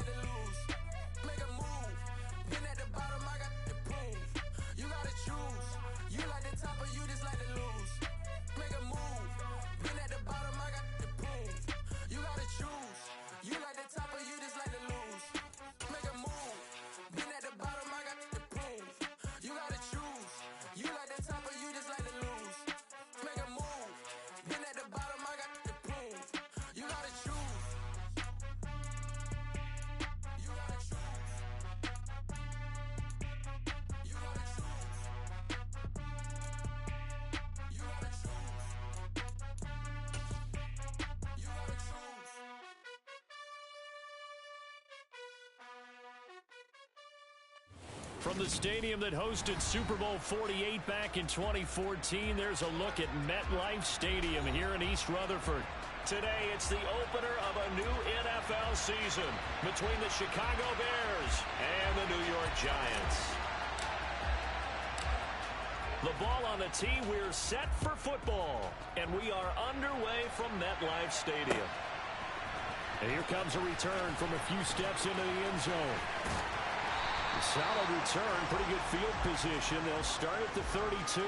like to lose. Make a move. Been at the bottom, I got to prove. You gotta choose. You like the top or you just like to lose. Make a move. Been at the bottom, I got to prove. You gotta choose. You like the top or you just like to lose. Make a move. Been at the bottom, I got to prove. You gotta choose. You like the top or you just like to lose. Make a move. Been at the bottom, I got to prove. You gotta choose. You gotta choose. You gotta choose. You gotta choose. You gotta choose. From the stadium that hosted Super Bowl 48 back in 2014, there's a look at MetLife Stadium here in East Rutherford. Today, it's the opener of a new NFL season between the Chicago Bears and the New York Giants. The ball on the tee, we're set for football, and we are underway from MetLife Stadium. And here comes a return from a few steps into the end zone. Solid return, pretty good field position. They'll start at the 32.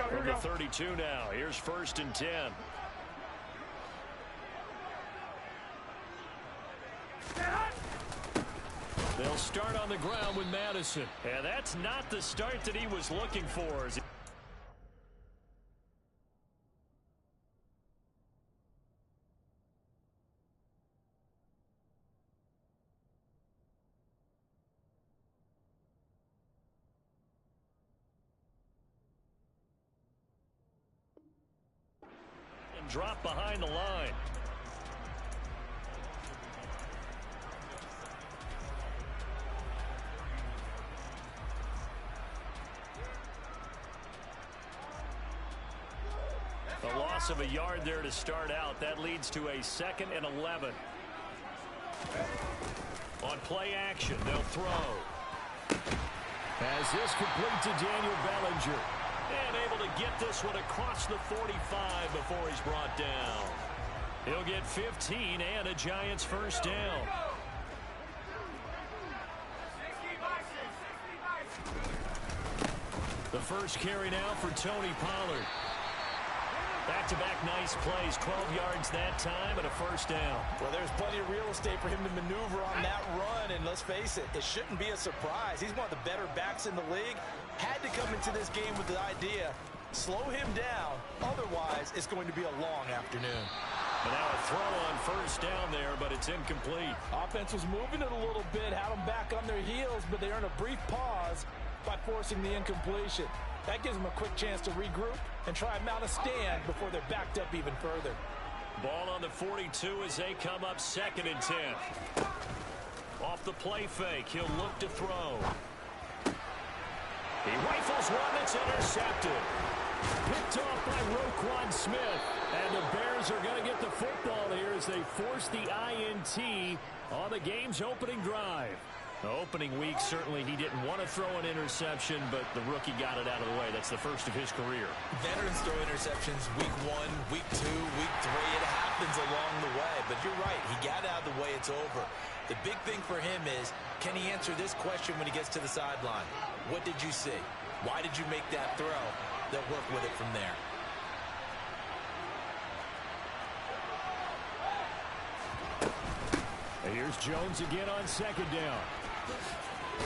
From the 32 now. Here's 1st and 10. They'll start on the ground with Madison. And that's not the start that he was looking for. Drop behind the line. A loss of a yard there to start out. That leads to a 2nd and 11. On play action, they'll throw. As this complete to Daniel Bellinger. And able to get this one across the 45 before he's brought down. He'll get 15 and a Giants first down. The first carry now for Tony Pollard. Back-to-back nice plays, 12 yards that time and a first down. Well, there's plenty of real estate for him to maneuver on that run, and let's face it, it shouldn't be a surprise. He's one of the better backs in the league. Had to come into this game with the idea, slow him down, otherwise it's going to be a long afternoon. And now a throw on first down there, but it's incomplete. Offense was moving it a little bit, had them back on their heels, but they earned a brief pause by forcing the incompletion. That gives them a quick chance to regroup and try and mount a stand before they're backed up even further. Ball on the 42 as they come up 2nd and 10. Off the play fake, he'll look to throw. He rifles one that's intercepted. Picked off by Roquan Smith. And the Bears are going to get the football here as they force the INT on the game's opening drive. The opening week, certainly he didn't want to throw an interception, but the rookie got it out of the way. That's the first of his career. Veterans throw interceptions week 1, week 2, week 3. It happens along the way, but you're right. He got out of the way. It's over. The big thing for him is, can he answer this question when he gets to the sideline? What did you see? Why did you make that throw? They'll work with it from there. And here's Jones again on 2nd down.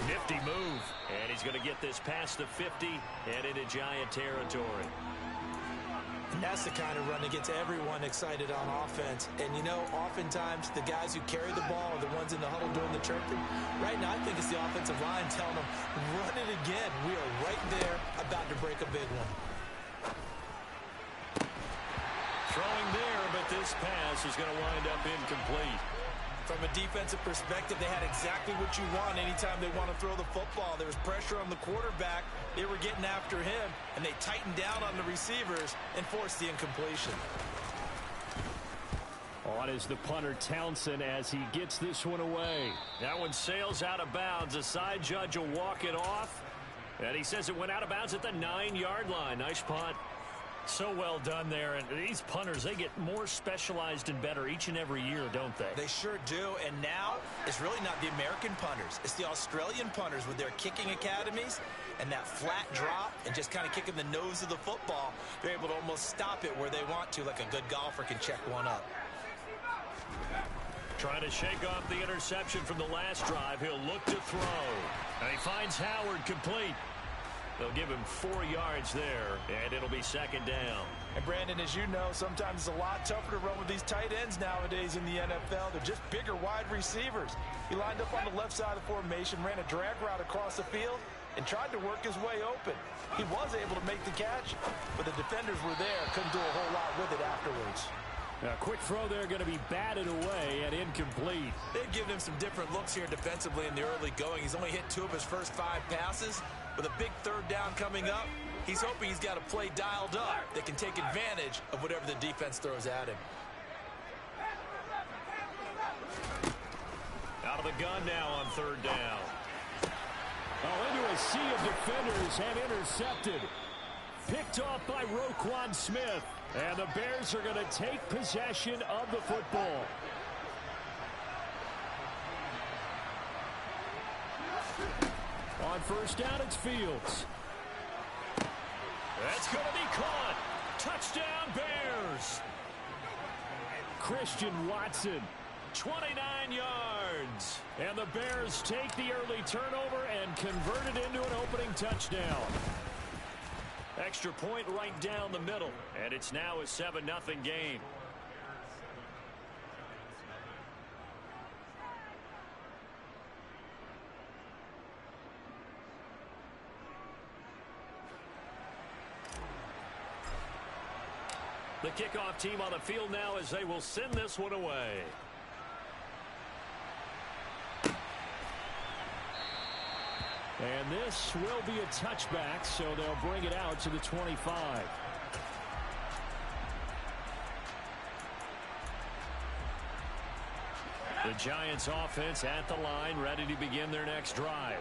Nifty move. And he's going to get this past the 50 and into Giant territory. And that's the kind of run that gets everyone excited on offense. And, you know, oftentimes the guys who carry the ball are the ones in the huddle doing the chirping. Right now, I think it's the offensive line telling them, run it again. We are right there about to break a big one. Throwing there, but this pass is going to wind up incomplete. From a defensive perspective, they had exactly what you want anytime they want to throw the football. There was pressure on the quarterback. They were getting after him, and they tightened down on the receivers and forced the incompletion. On is the punter, Townsend, as he gets this one away. That one sails out of bounds. The side judge will walk it off. And he says it went out of bounds at the 9-yard line. Nice punt. So well done there. And these punters, they get more specialized and better each and every year, don't they? They sure do. And now it's really not the American punters. It's the Australian punters with their kicking academies and that flat drop and just kind of kicking the nose of the football. They're able to almost stop it where they want to, like a good golfer can check one up. Trying to shake off the interception from the last drive. He'll look to throw. And he finds Howard complete. They'll give him 4 yards there, and it'll be second down. And, Brandon, as you know, sometimes it's a lot tougher to run with these tight ends nowadays in the NFL. They're just bigger wide receivers. He lined up on the left side of the formation, ran a drag route across the field, and tried to work his way open. He was able to make the catch, but the defenders were there. Couldn't do a whole lot with it afterwards. A quick throw there, going to be batted away and incomplete. They've given him some different looks here defensively in the early going. He's only hit 2 of his first 5 passes. With a big third down coming up, he's hoping he's got a play dialed up that can take advantage of whatever the defense throws at him. Out of the gun now on third down. Oh, into a sea of defenders and intercepted. Picked off by Roquan Smith. And the Bears are going to take possession of the football. On first down, it's Fields. That's going to be caught. Touchdown, Bears. Christian Watson, 29 yards. And the Bears take the early turnover and convert it into an opening touchdown. Extra point right down the middle. And it's now a 7-0 game. The kickoff team on the field now as they will send this one away. And this will be a touchback, so they'll bring it out to the 25. The Giants offense at the line, ready to begin their next drive.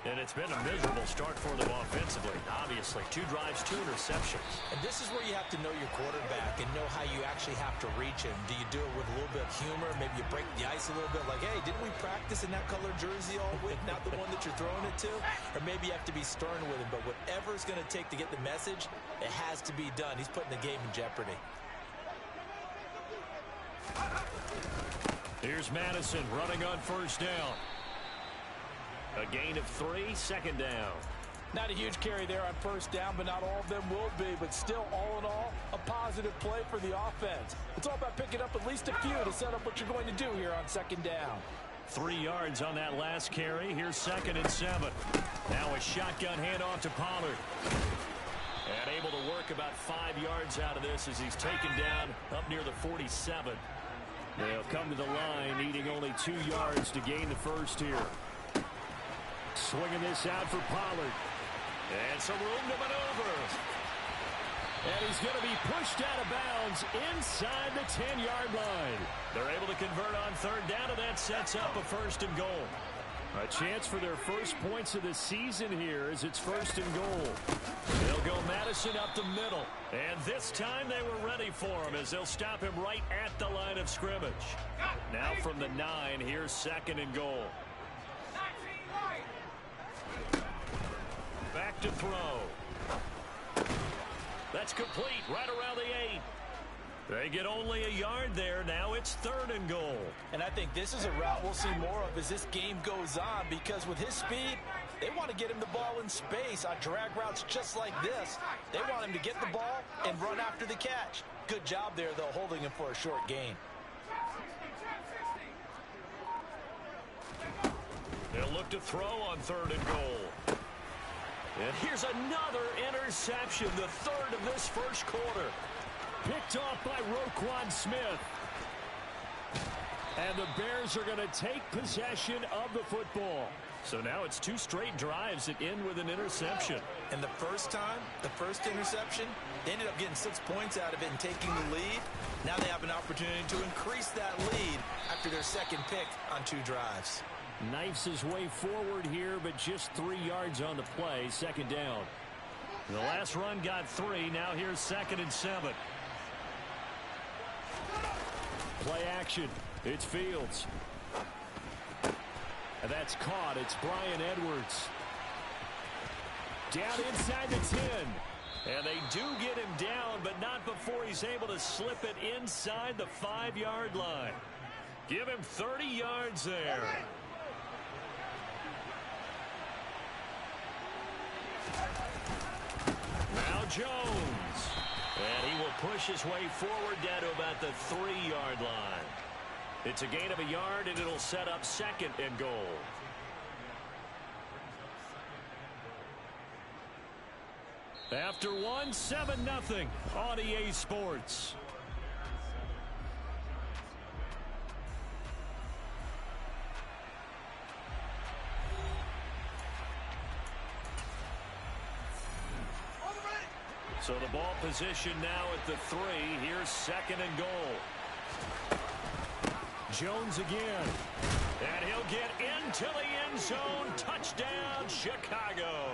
And it's been a miserable start for them offensively. Obviously, 2 drives, 2 interceptions. And this is where you have to know your quarterback and know how you actually have to reach him. Do you do it with a little bit of humor? Maybe you break the ice a little bit like, hey, didn't we practice in that colored jersey all week? Not the one that you're throwing it to? Or maybe you have to be stern with him. But whatever it's going to take to get the message, it has to be done. He's putting the game in jeopardy. Here's Madison running on first down. A gain of 3, second down. Not a huge carry there on first down, but not all of them will be. But still, all in all, a positive play for the offense. It's all about picking up at least a few to set up what you're going to do here on second down. 3 yards on that last carry. Here's 2nd and 7. Now a shotgun handoff to Pollard. And able to work about 5 yards out of this as he's taken down up near the 47. They'll come to the line, needing only 2 yards to gain the first here. Swinging this out for Pollard. And some room to maneuver. And he's going to be pushed out of bounds inside the 10-yard line. They're able to convert on third down, and that sets up a 1st and goal. A chance for their first points of the season here as it's 1st and goal. They'll go Madison up the middle. And this time they were ready for him as they'll stop him right at the line of scrimmage. Now from the 9, here's 2nd and goal. Back to throw. That's complete right around the 8. They get only a yard there. Now it's 3rd and goal. And I think this is a route we'll see more of as this game goes on, because with his speed, they want to get him the ball in space on drag routes just like this. They want him to get the ball and run after the catch. Good job there, though, holding him for a short gain. They'll look to throw on 3rd and goal. And here's another interception, the 3rd of this first quarter. Picked off by Roquan Smith. And the Bears are going to take possession of the football. So now it's 2 straight drives that end with an interception. And the first time, the first interception, they ended up getting 6 points out of it and taking the lead. Now they have an opportunity to increase that lead after their second pick on 2 drives. Knifes his way forward here, but just 3 yards on the play. Second down. The last run got 3. Now here's 2nd and 7. Play action. It's Fields. And that's caught. It's Bryan Edwards. Down inside the 10. And they do get him down, but not before he's able to slip it inside the 5-yard line. Give him 30 yards there. Now Jones. And he will push his way forward down to about the 3-yard line. It's a gain of a yard, and it'll set up 2nd and goal. After 1, 7-0 on EA Sports. So the ball position now at the 3. Here's 2nd and goal. Jones again. And he'll get into the end zone. Touchdown, Chicago.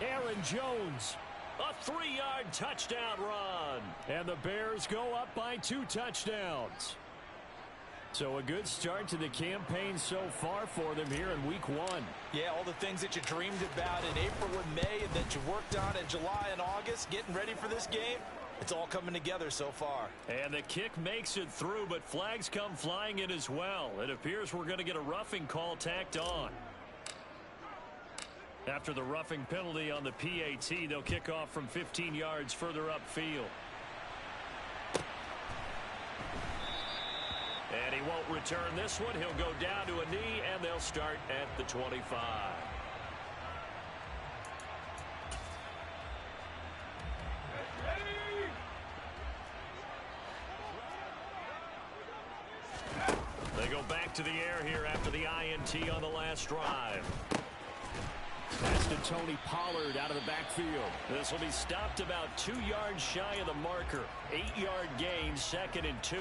Aaron Jones. A 3-yard touchdown run. And the Bears go up by 2 touchdowns. So a good start to the campaign so far for them here in week 1. Yeah, all the things that you dreamed about in April and May and that you worked on in July and August, getting ready for this game, it's all coming together so far. And the kick makes it through, but flags come flying in as well. It appears we're going to get a roughing call tacked on. After the roughing penalty on the PAT, they'll kick off from 15 yards further upfield. And he won't return this one. He'll go down to a knee, and they'll start at the 25. They go back to the air here after the INT on the last drive. Pass to Tony Pollard out of the backfield. This will be stopped about 2 yards shy of the marker. 8-yard gain, 2nd and 2.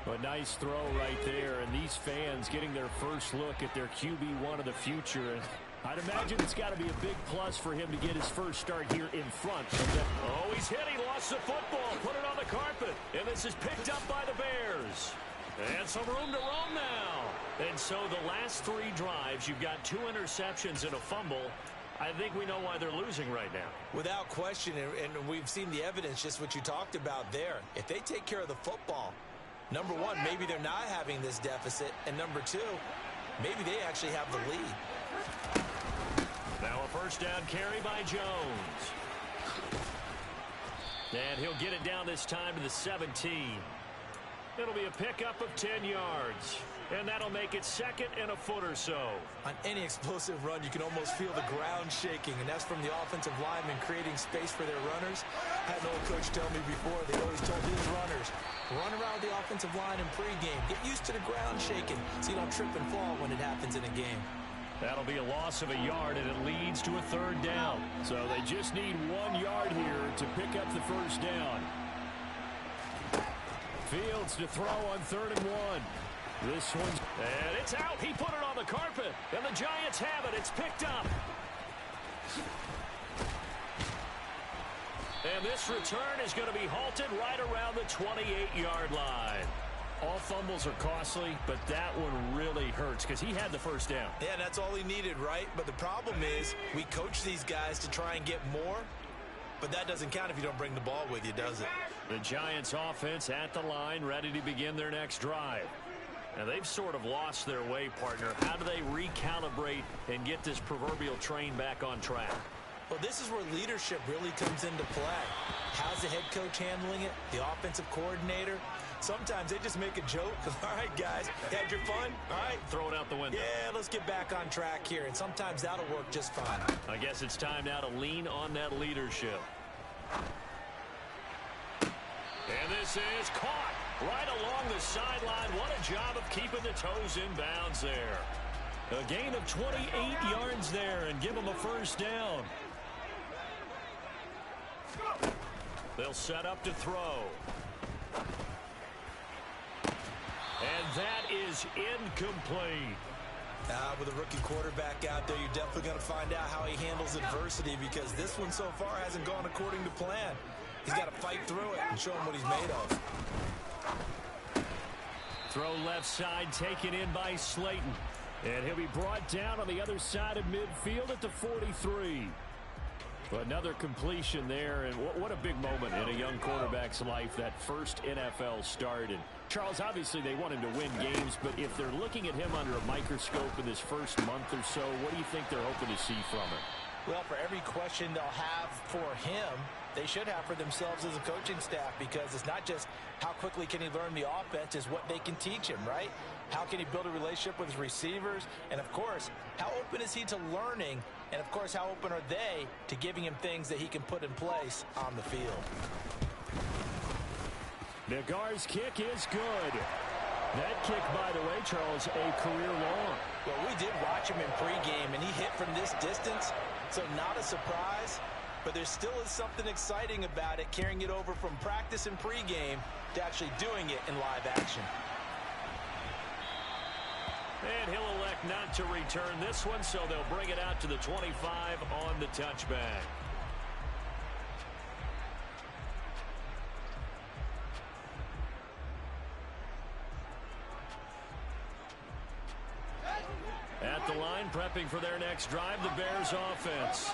A nice throw right there, and these fans getting their first look at their QB1 of the future. And I'd imagine it's got to be a big plus for him to get his first start here in front. Oh, he's hit. He lost the football. Put it on the carpet. And this is picked up by the Bears. And some room to roam now. And so the last 3 drives, you've got 2 interceptions and a fumble. I think we know why they're losing right now. Without question, and we've seen the evidence, just what you talked about there. If they take care of the football, number 1, maybe they're not having this deficit. And number 2, maybe they actually have the lead. Now a first down carry by Jones. And he'll get it down this time to the 17. It'll be a pickup of 10 yards. And that'll make it 2nd and a foot or so. On any explosive run, you can almost feel the ground shaking, and that's from the offensive linemen creating space for their runners. I had an old coach tell me before, they always told his runners, run around the offensive line in pregame. Get used to the ground shaking so you don't trip and fall when it happens in a game. That'll be a loss of a yard, and it leads to a 3rd down. So they just need 1 yard here to pick up the first down. Fields to throw on 3rd and 1. This one's... And it's out. He put it on the carpet. And the Giants have it. It's picked up. And this return is going to be halted right around the 28-yard line. All fumbles are costly, but that one really hurts because he had the first down. Yeah, that's all he needed, right? But the problem is we coach these guys to try and get more, but that doesn't count if you don't bring the ball with you, does it? The Giants offense at the line, ready to begin their next drive. Now, they've sort of lost their way, partner. How do they recalibrate and get this proverbial train back on track? Well, this is where leadership really comes into play. How's the head coach handling it? The offensive coordinator? Sometimes they just make a joke. All right, guys, had your fun? All right. Throw it out the window. Yeah, let's get back on track here. And sometimes that'll work just fine. I guess it's time now to lean on that leadership. And this is caught right along the sideline. What a job of keeping the toes in bounds there. A gain of 28 yards there and give them a first down. They'll set up to throw. And that is incomplete. With a rookie quarterback out there, you're definitely going to find out how he handles adversity, because this one so far hasn't gone according to plan. He's got to fight through it and show him what he's made of. Throw left side, taken in by Slayton. And he'll be brought down on the other side of midfield at the 43. Another completion there, and what a big moment in a young quarterback's life, that first NFL start. And Charles, obviously they want him to win games, but if they're looking at him under a microscope in this first month or so, what do you think they're hoping to see from him? Well, for every question they'll have for him, they should have for themselves as a coaching staff, because it's not just how quickly can he learn the offense, it's what they can teach him, right? How can he build a relationship with his receivers? And, of course, how open is he to learning? And, of course, how open are they to giving him things that he can put in place on the field? Nagar's kick is good. That kick, by the way, Charles, a career long. Well, we did watch him in pregame, and he hit from this distance, so not a surprise. But there still is something exciting about it, carrying it over from practice and pregame to actually doing it in live action. And he'll elect not to return this one, so they'll bring it out to the 25 on the touchback. At the line, prepping for their next drive, the Bears offense.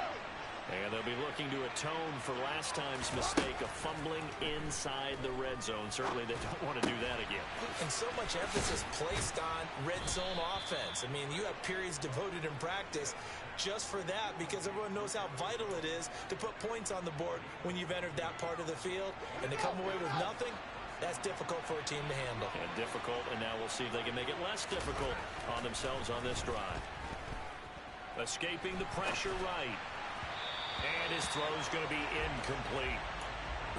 And they'll be looking to atone for last time's mistake of fumbling inside the red zone. Certainly they don't want to do that again. And so much emphasis placed on red zone offense. I mean, you have periods devoted in practice just for that, because everyone knows how vital it is to put points on the board when you've entered that part of the field. And to come away with nothing, that's difficult for a team to handle. And difficult, and now we'll see if they can make it less difficult on themselves on this drive. Escaping the pressure right. And his throw's going to be incomplete.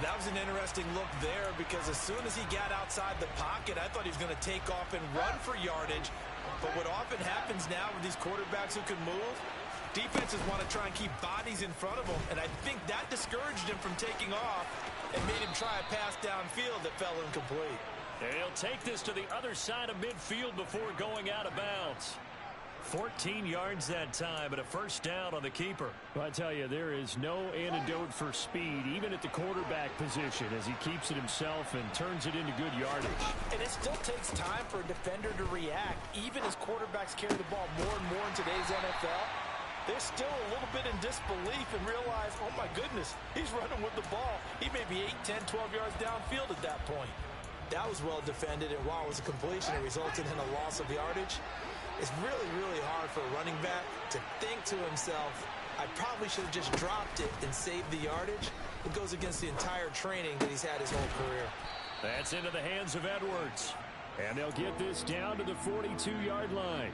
That was an interesting look there, because as soon as he got outside the pocket, I thought he was going to take off and run for yardage. But what often happens now with these quarterbacks who can move, defenses want to try and keep bodies in front of them, and I think that discouraged him from taking off and made him try a pass downfield that fell incomplete. And he'll take this to the other side of midfield before going out of bounds. 14 yards that time, but a first down on the keeper. Well, I tell you, there is no antidote for speed, even at the quarterback position, as he keeps it himself and turns it into good yardage. And it still takes time for a defender to react, even as quarterbacks carry the ball more and more in today's NFL. They're still a little bit in disbelief and realize, oh my goodness, he's running with the ball. He may be 8, 10, 12 yards downfield at that point. That was well defended, and while it was a completion, it resulted in a loss of yardage. It's really, really hard for a running back to think to himself, I probably should have just dropped it and saved the yardage. It goes against the entire training that he's had his whole career. That's into the hands of Edwards. And they'll get this down to the 42-yard line.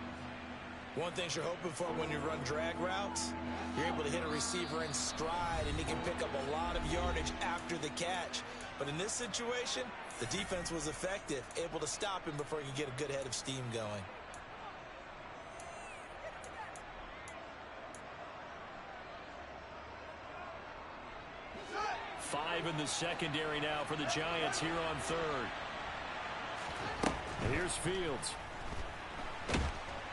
One thing you're hoping for when you run drag routes, you're able to hit a receiver in stride, and he can pick up a lot of yardage after the catch. But in this situation, the defense was effective, able to stop him before he could get a good head of steam going. Five in the secondary now for the Giants here on third. Here's Fields.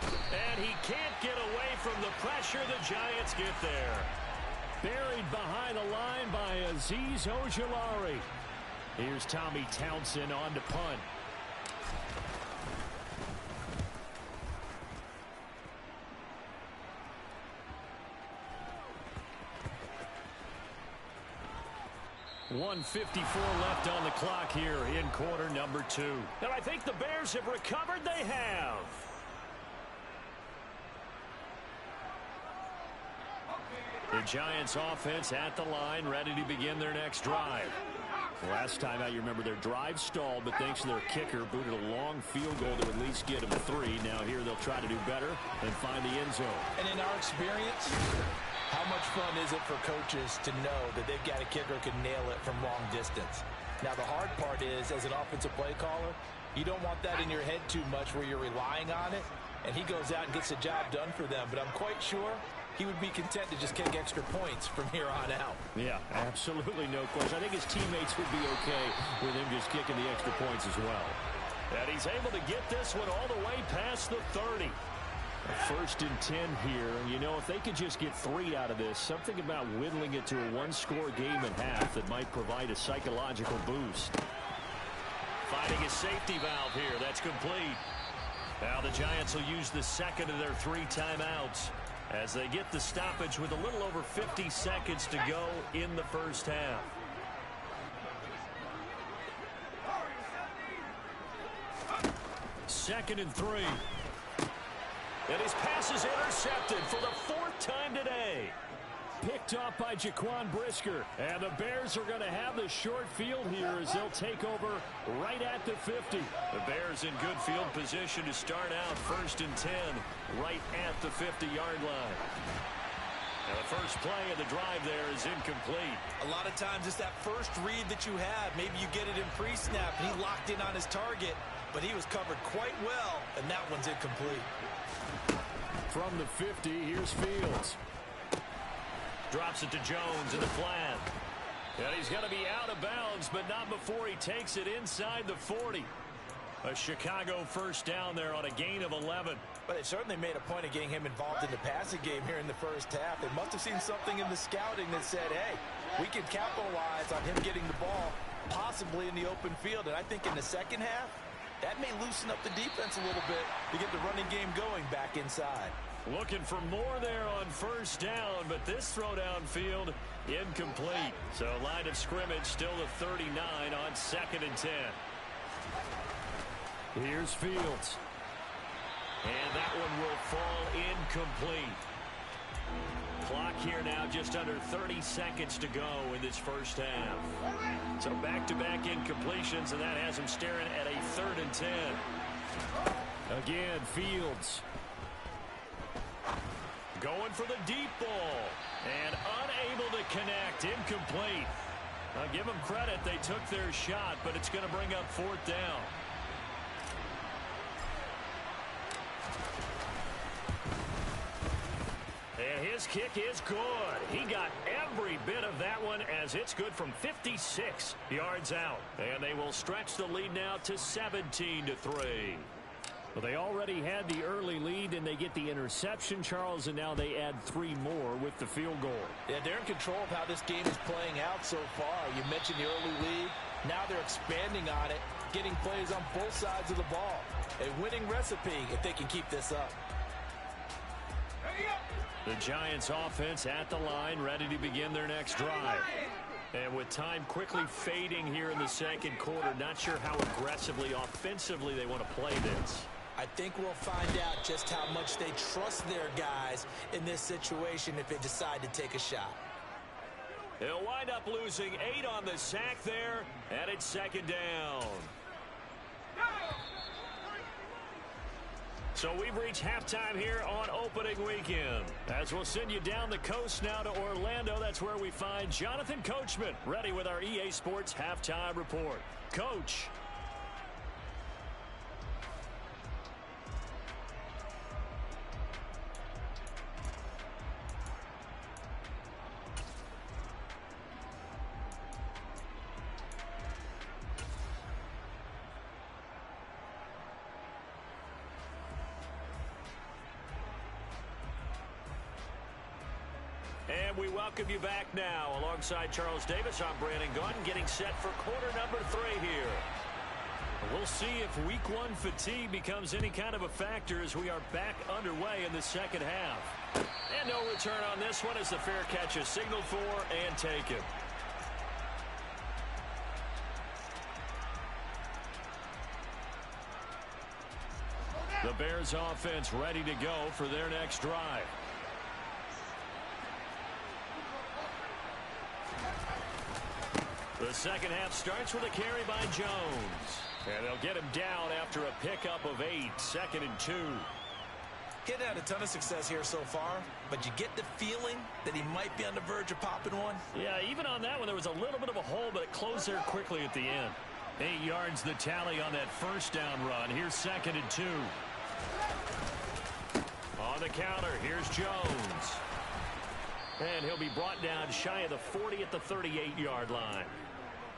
And he can't get away from the pressure. The Giants get there. Buried behind the line by Azeez Ojulari. Here's Tommy Townsend on to punt. .154 left on the clock here in quarter number 2. And I think the Bears have recovered. They have. The Giants offense at the line, ready to begin their next drive. Last time out, you remember their drive stalled, but thanks to their kicker, booted a long field goal to at least get them 3. Now here they'll try to do better and find the end zone. And in our experience, how much fun is it for coaches to know that they've got a kicker who can nail it from long distance? Now, the hard part is, as an offensive play caller, You don't want that in your head too much where you're relying on it, and he goes out and gets the job done for them. But I'm quite sure he would be content to just kick extra points from here on out. Yeah, absolutely no question. I think his teammates would be okay with him just kicking the extra points as well. And he's able to get this one all the way past the 30. First and 10 here. And, you know, if they could just get 3 out of this, something about whittling it to a one-score game at half that might provide a psychological boost. Finding a safety valve here. That's complete. Now the Giants will use the second of their 3 timeouts as they get the stoppage with a little over 50 seconds to go in the first half. Second and 3. And his pass is intercepted for the 4th time today. Picked off by Jaquan Brisker. And the Bears are going to have the short field here as they'll take over right at the 50. The Bears in good field position to start out first and 10 right at the 50-yard line. Now the first play of the drive there is incomplete. A lot of times it's that first read that you have. Maybe you get it in pre-snap and he locked in on his target, but he was covered quite well, and that one's incomplete. From the 50, here's Fields. Drops it to Jones in the flat. And he's going to be out of bounds, but not before he takes it inside the 40. A Chicago first down there on a gain of 11. But they certainly made a point of getting him involved in the passing game here in the first half. They must have seen something in the scouting that said, hey, we can capitalize on him getting the ball, possibly in the open field. And I think in the second half, that may loosen up the defense a little bit to get the running game going back inside. Looking for more there on first down, but this throw downfield incomplete. So line of scrimmage still a 39 on second and 10. Here's Fields. And that one will fall incomplete. Clock here now just under 30 seconds to go in this first half. So back-to-back incompletions, and that has him staring at a 3rd and 10. Again, Fields. Going for the deep ball. And unable to connect. Incomplete. I'll give them credit. They took their shot, but it's going to bring up 4th down. And his kick is good. He got every bit of that one as it's good from 56 yards out. And they will stretch the lead now to 17-3. Well, they already had the early lead, and they get the interception, Charles, and now they add 3 more with the field goal. Yeah, they're in control of how this game is playing out so far. You mentioned the early lead. Now they're expanding on it, getting plays on both sides of the ball. A winning recipe if they can keep this up. The Giants offense at the line, ready to begin their next drive. And with time quickly fading here in the second quarter, not sure how aggressively, offensively they want to play this. I think we'll find out just how much they trust their guys in this situation if they decide to take a shot. He'll wind up losing 8 on the sack there, and it's second down. So we've reached halftime here on opening weekend. As we'll send you down the coast now to Orlando, that's where we find Jonathan Coachman, ready with our EA Sports Halftime Report. Coach. And we welcome you back now. Alongside Charles Davis, I'm Brandon Gaudin, getting set for quarter number 3 here. We'll see if week 1 fatigue becomes any kind of a factor as we are back underway in the second half. And no return on this one as the fair catch is signaled for and taken. The Bears offense ready to go for their next drive. The second half starts with a carry by Jones. And they'll get him down after a pickup of 8, 2nd and 2. Getting had a ton of success here so far, but you get the feeling that he might be on the verge of popping one. Yeah, even on that one, there was a little bit of a hole, but it closed there quickly at the end. 8 yards the tally on that first down run. Here's 2nd and 2. On the counter, here's Jones. And he'll be brought down shy of the 40 at the 38-yard line.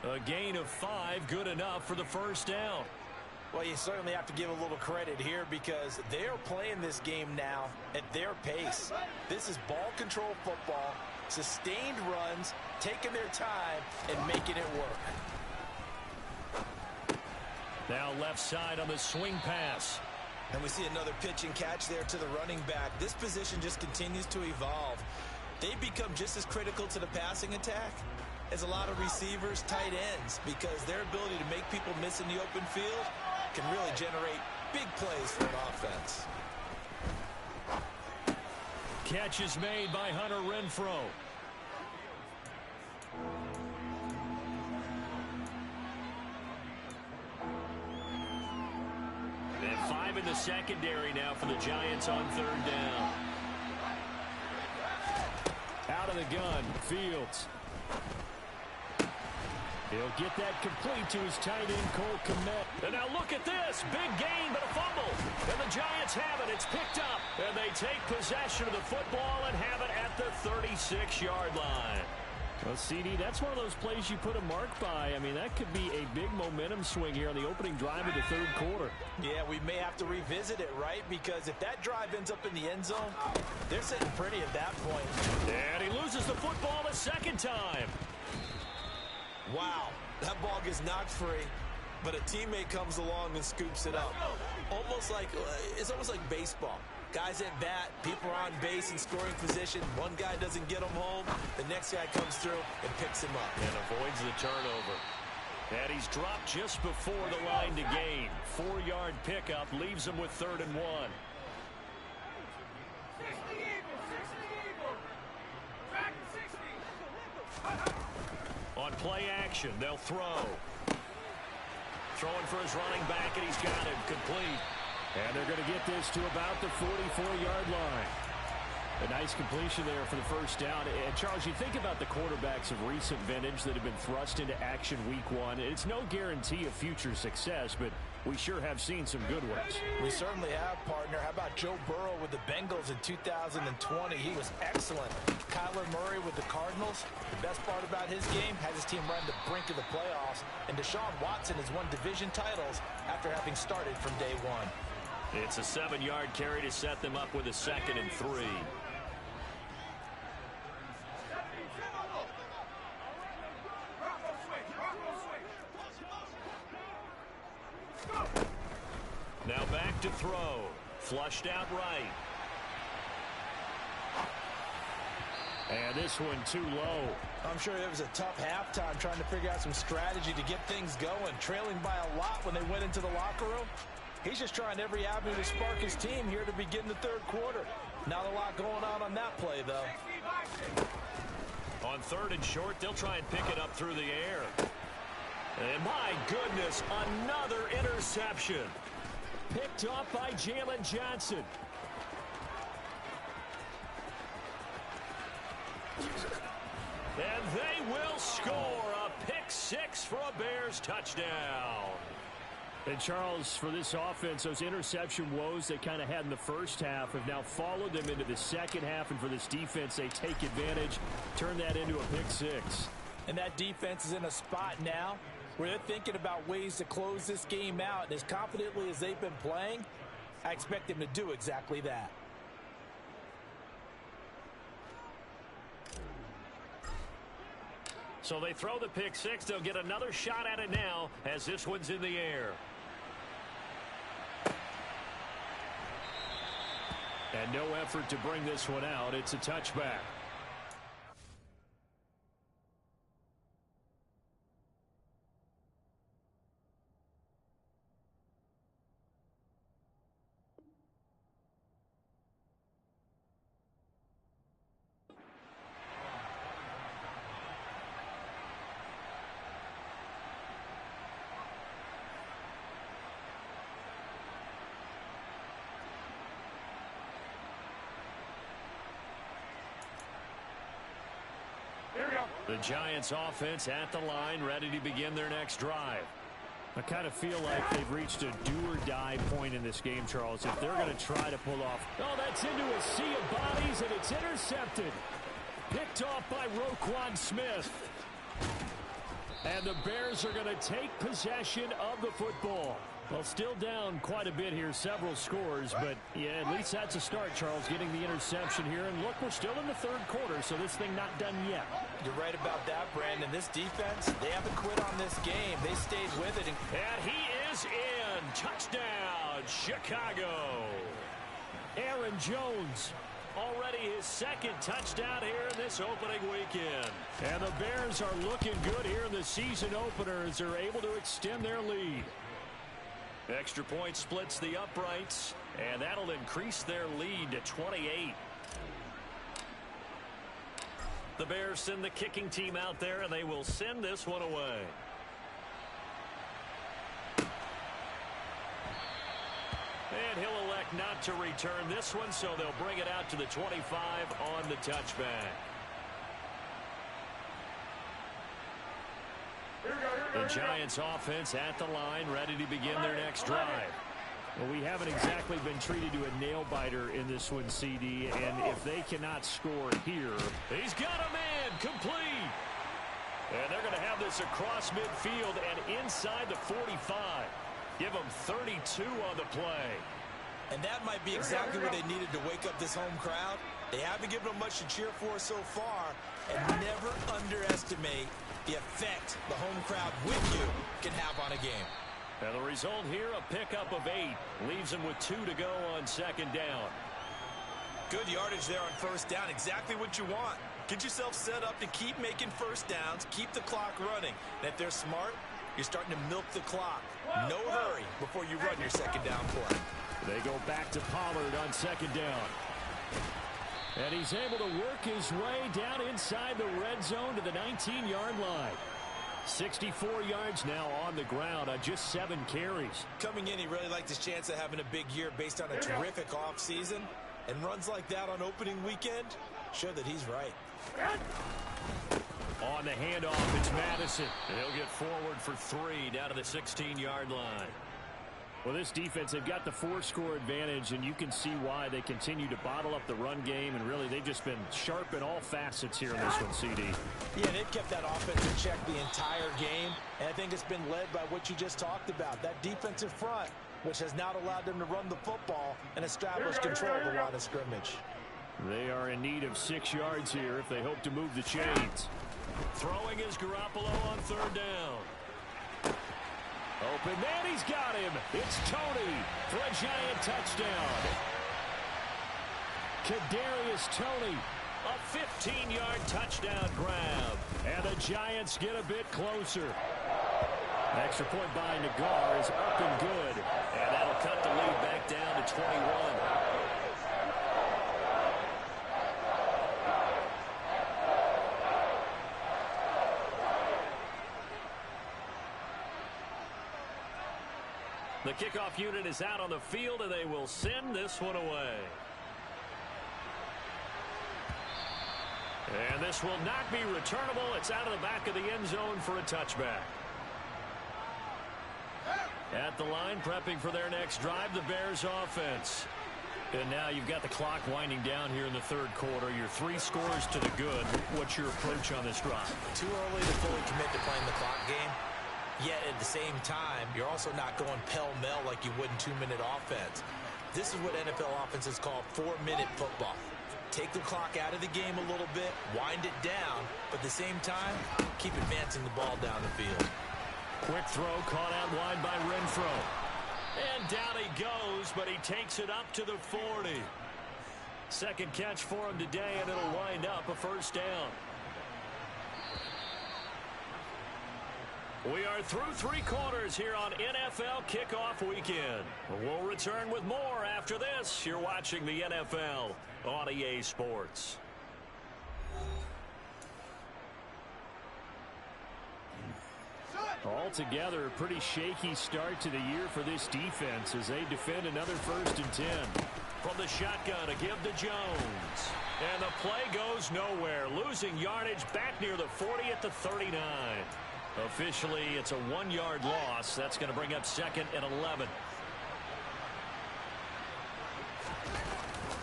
A gain of 5, good enough for the first down. Well, you certainly have to give a little credit here because they're playing this game now at their pace. This is ball control football, sustained runs, taking their time, and making it work. Now left side on the swing pass. And we see another pitch and catch there to the running back. This position just continues to evolve. They become just as critical to the passing attack as a lot of receivers, tight ends, because their ability to make people miss in the open field can really generate big plays for an offense. Catch is made by Hunter Renfrow. And 5 in the secondary now for the Giants on 3rd down. Out of the gun, Fields. He'll get that complete to his tight end, Cole Kmet. And now look at this. Big gain, but a fumble. And the Giants have it. It's picked up. And they take possession of the football and have it at the 36-yard line. Well, CD, that's one of those plays you put a mark by. I mean, that could be a big momentum swing here on the opening drive of the 3rd quarter. Yeah, we may have to revisit it, right? Because if that drive ends up in the end zone, they're sitting pretty at that point. And he loses the football a 2nd time. Wow, that ball gets knocked free, but a teammate comes along and scoops it up. It's almost like baseball. Guys at bat, people are on base in scoring position. One guy doesn't get him home. The next guy comes through and picks him up. And avoids the turnover. And he's dropped just before the line to gain. 4-yard pickup leaves him with 3rd and 1. On play action, they'll throw. Throwing for his running back, and he's got it complete. And they're going to get this to about the 44-yard line. A nice completion there for the first down. And, Charles, you think about the quarterbacks of recent vintage that have been thrust into action week 1. It's no guarantee of future success, but we sure have seen some good ones. We certainly have, partner. How about Joe Burrow with the Bengals in 2020? He was excellent. Kyler Murray with the Cardinals. The best part about his game has his team run the brink of the playoffs. And Deshaun Watson has won division titles after having started from day 1. It's a 7-yard carry to set them up with a 2nd and 3. Now back to throw. Flushed out right. And this one too low. I'm sure it was a tough halftime trying to figure out some strategy to get things going. Trailing by a lot when they went into the locker room. He's just trying every avenue to spark his team here to begin the 3rd quarter. Not a lot going on that play, though. On 3rd and short, they'll try and pick it up through the air. And my goodness, another interception. Picked off by Jalen Johnson. And they will score a pick 6 for a Bears touchdown. And, Charles, for this offense, those interception woes they kind of had in the first half have now followed them into the second half. And for this defense, they take advantage, turn that into a pick 6. And that defense is in a spot now where they're thinking about ways to close this game out. And as confidently as they've been playing, I expect them to do exactly that. So they throw the pick 6. They'll get another shot at it now as this one's in the air. And no effort to bring this one out. It's a touchback. The Giants offense at the line, ready to begin their next drive. I kind of feel like they've reached a do-or-die point in this game, Charles, if they're going to try to pull off. Oh, that's into a sea of bodies, and it's intercepted. Picked off by Roquan Smith. And the Bears are going to take possession of the football. Well, still down quite a bit here, several scores, but yeah, at least that's a start, Charles, getting the interception here. And look, we're still in the third quarter, so this thing not done yet. You're right about that, Brandon. This defense, they haven't quit on this game. They stayed with it. And he is in. Touchdown, Chicago. Aaron Jones, already his second touchdown here in this opening weekend. And the Bears are looking good here in the season opener as they're able to extend their lead. Extra point splits the uprights, and that'll increase their lead to 28. The Bears send the kicking team out there, and they will send this one away. And he'll elect not to return this one, so they'll bring it out to the 25 on the touchback. The Giants offense at the line, ready to begin their next drive. Well, we haven't exactly been treated to a nail-biter in this one, CD, and if they cannot score here, he's got a man complete. And they're going to have this across midfield and inside the 45. Give them 32 on the play. And that might be exactly what they needed to wake up this home crowd. They haven't given them much to cheer for so far, and never underestimate the effect the home crowd with you can have on a game. And the result here, a pickup of 8. Leaves them with 2 to go on second down. Good yardage there on first down. Exactly what you want. Get yourself set up to keep making first downs, keep the clock running. And if they're smart, you're starting to milk the clock. No hurry before you run your second down play. They go back to Pollard on second down. And he's able to work his way down inside the red zone to the 19-yard line. 64 yards now on the ground on just 7 carries. Coming in, he really liked his chance of having a big year based on a terrific offseason. And runs like that on opening weekend show that he's right. On the handoff, it's Madison. He'll get forward for 3 down to the 16-yard line. Well, this defense, they've got the 4-score advantage, and you can see why they continue to bottle up the run game, and really they've just been sharp in all facets here in this one, CD. Yeah, they've kept that offense in check the entire game, and I think it's been led by what you just talked about, that defensive front, which has not allowed them to run the football and establish control of the line of scrimmage. They are in need of 6 yards here if they hope to move the chains. Throwing is Garoppolo on third down. Open man, he's got him. It's Toney for a Giant touchdown. Kadarius Toney, a 15-yard touchdown grab. And the Giants get a bit closer. Extra point by Nagar is up and good. And that'll cut the lead back down to 21. The kickoff unit is out on the field, and they will send this one away. And this will not be returnable. It's out of the back of the end zone for a touchback. At the line, prepping for their next drive, the Bears offense. And now you've got the clock winding down here in the third quarter. Your 3 scores to the good. What's your approach on this drive? Too early to fully commit to playing the clock game. Yet at the same time, you're also not going pell-mell like you would in 2-minute offense. This is what NFL offenses call 4-minute football. Take the clock out of the game a little bit, wind it down, but at the same time, keep advancing the ball down the field. Quick throw caught out wide by Renfro. And down he goes, but he takes it up to the 40. Second catch for him today, and it'll wind up a first down. We are through 3 quarters here on NFL Kickoff Weekend. We'll return with more after this. You're watching the NFL on EA Sports. Altogether, a pretty shaky start to the year for this defense as they defend another 1st and 10. From the shotgun, a give to Jones. And the play goes nowhere, losing yardage back near the 40 at the 39. Officially, it's a 1-yard loss. That's going to bring up 2nd and 11.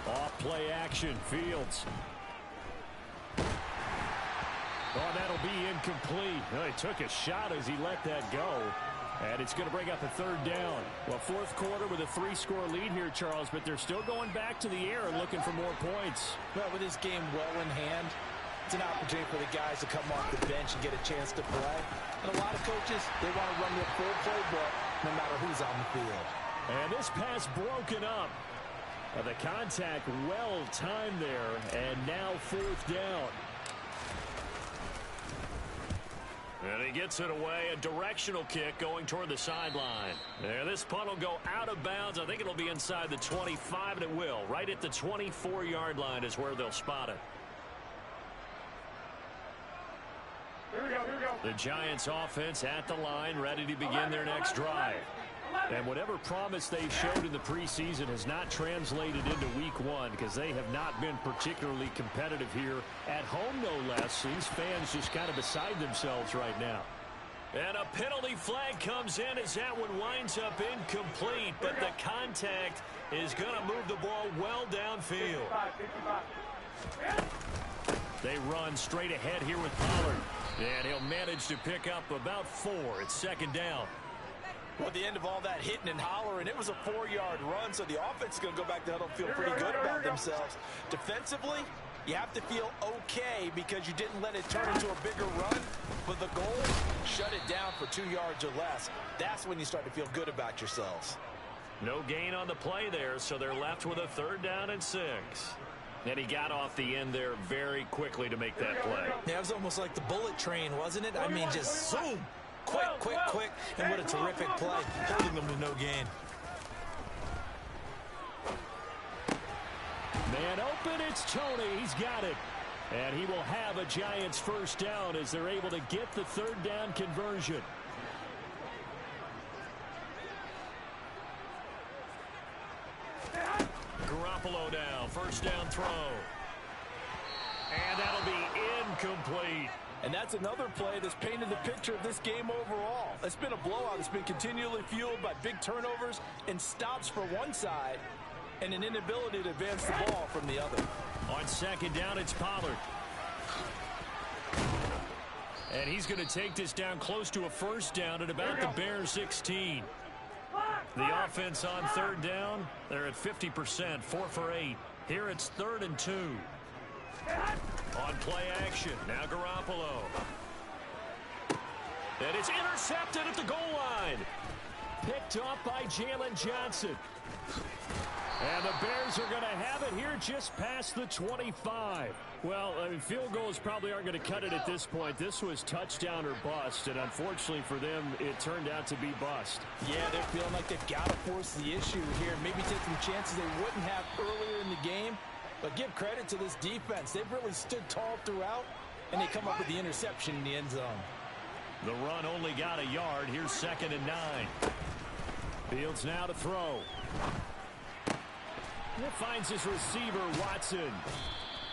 Off play action. Fields. Oh, that'll be incomplete. Oh, he took a shot as he let that go. And it's going to bring up a 3rd down. Well, 4th quarter with a 3-score lead here, Charles, but they're still going back to the air and looking for more points. Well, with this game well in hand, it's an opportunity for the guys to come off the bench and get a chance to play. And a lot of coaches, they want to run their full playbook no matter who's on the field. And this pass broken up. The contact well timed there, and now 4th down. And he gets it away, a directional kick going toward the sideline. There, this punt will go out of bounds. I think it'll be inside the 25, and it will. Right at the 24-yard line is where they'll spot it. Here we go. The Giants offense at the line, ready to begin their next drive. And whatever promise they showed in the preseason has not translated into week 1 because they have not been particularly competitive here at home, no less. These fans just kind of beside themselves right now. And a penalty flag comes in as that one winds up incomplete, but the contact is going to move the ball well downfield. They run straight ahead here with Pollard, and he'll manage to pick up about 4. It's 2nd down. Well, at the end of all that hitting and hollering, it was a 4-yard run, so the offense is going to go back to huddle and feel pretty good about themselves. Defensively, you have to feel okay because you didn't let it turn into a bigger run, but the goal, shut it down for 2 yards or less. That's when you start to feel good about yourselves. No gain on the play there, so they're left with a 3rd down and 6. And he got off the end there very quickly to make that play. Yeah, it was almost like the bullet train, wasn't it? I mean, just zoom. Quick, and what a terrific play, holding them to no gain. Man open, it's Tony. He's got it. And he will have a Giants 1st down as they're able to get the 3rd down conversion. Garoppolo now, 1st down throw. And that'll be incomplete. And that's another play that's painted the picture of this game overall. It's been a blowout. It's been continually fueled by big turnovers and stops for one side and an inability to advance the ball from the other. On 2nd down, it's Pollard. And he's going to take this down close to a 1st down at about the Bears 16. The offense on 3rd down, they're at 50%, 4 for 8. Here it's 3rd and 2. On play action, now Garoppolo. And it's intercepted at the goal line. Picked off by Jalen Johnson. And the Bears are going to have it here just past the 25. Well, I mean, field goals probably aren't going to cut it at this point. This was touchdown or bust, and unfortunately for them, it turned out to be bust. Yeah, they're feeling like they've got to force the issue here. Maybe take some chances they wouldn't have earlier in the game. But give credit to this defense. They've really stood tall throughout, and they come up with the interception in the end zone. The run only got a yard. Here's 2nd and 9. Fields now to throw. It finds his receiver, Watson.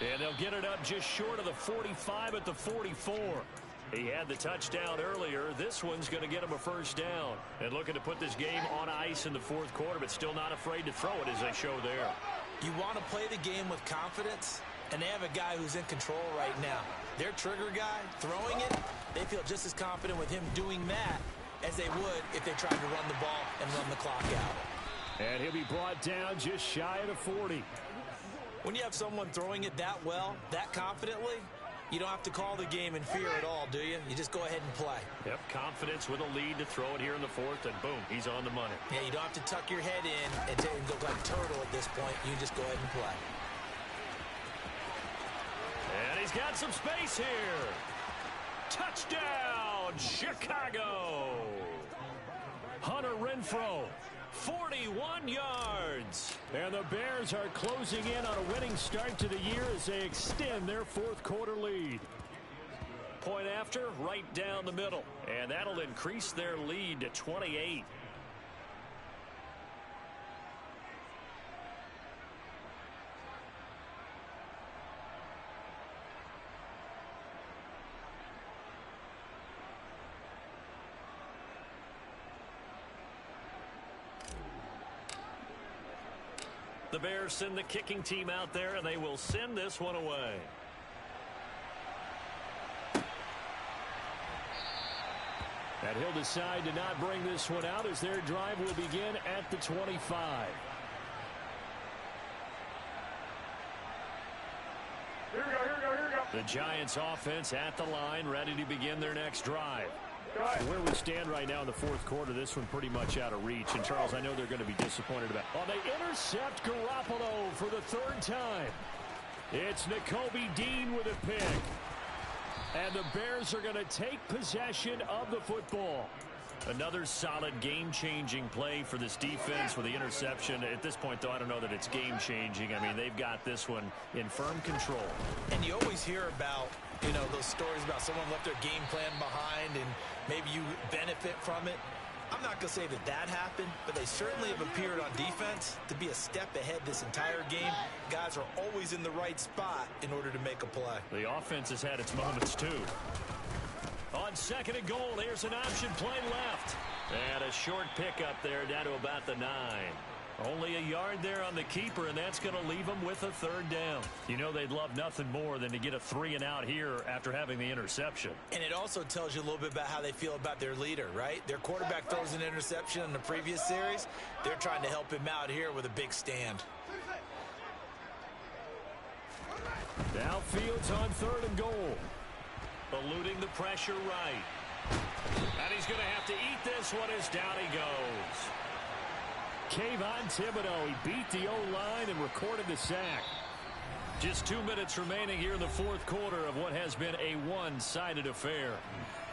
And they'll get it up just short of the 45 at the 44. He had the touchdown earlier. This one's going to get him a 1st down. And looking to put this game on ice in the 4th quarter, but still not afraid to throw it as they show there. You want to play the game with confidence, and they have a guy who's in control right now. Their trigger guy, throwing it, they feel just as confident with him doing that as they would if they tried to run the ball and run the clock out. And he'll be brought down just shy of the 40. When you have someone throwing it that well, that confidently, you don't have to call the game in fear at all, do you? You just go ahead and play. Yep, confidence with a lead to throw it here in the 4th, and boom, he's on the money. Yeah, you don't have to tuck your head in and go like turtle at this point. You just go ahead and play. And he's got some space here. Touchdown, Chicago. Hunter Renfrow, 41 yards. And the Bears are closing in on a winning start to the year as they extend their 4th quarter lead. Point after, right down the middle. And that'll increase their lead to 28. The Bears send the kicking team out there, and they will send this one away. And he'll decide to not bring this one out as their drive will begin at the 25. Here we go. The Giants offense at the line, ready to begin their next drive. Where we stand right now in the fourth quarter, this one pretty much out of reach. And, Charles, I know they're going to be disappointed about it. Oh, they intercept Garoppolo for the third time. It's Nakobe Dean with a pick. And the Bears are going to take possession of the football. Another solid game-changing play for this defense with the interception. At this point, though, I don't know that it's game-changing. I mean, they've got this one in firm control. And you always hear about, you know, those stories about someone left their game plan behind and maybe you benefit from it. I'm not going to say that that happened, but they certainly have appeared on defense to be a step ahead this entire game. Guys are always in the right spot in order to make a play. The offense has had its moments, too. On second and goal, here's an option play left. And a short pickup there down to about the 9. Only a yard there on the keeper, and that's going to leave them with a third down. You know they'd love nothing more than to get a 3-and-out here after having the interception. And it also tells you a little bit about how they feel about their leader, right? Their quarterback throws an interception in the previous series. They're trying to help him out here with a big stand. Now Fields on third and goal. Eluding the pressure right. And he's going to have to eat this one as down he goes. Kayvon Thibodeau, he beat the O-line and recorded the sack. Just 2 minutes remaining here in the fourth quarter of what has been a one-sided affair.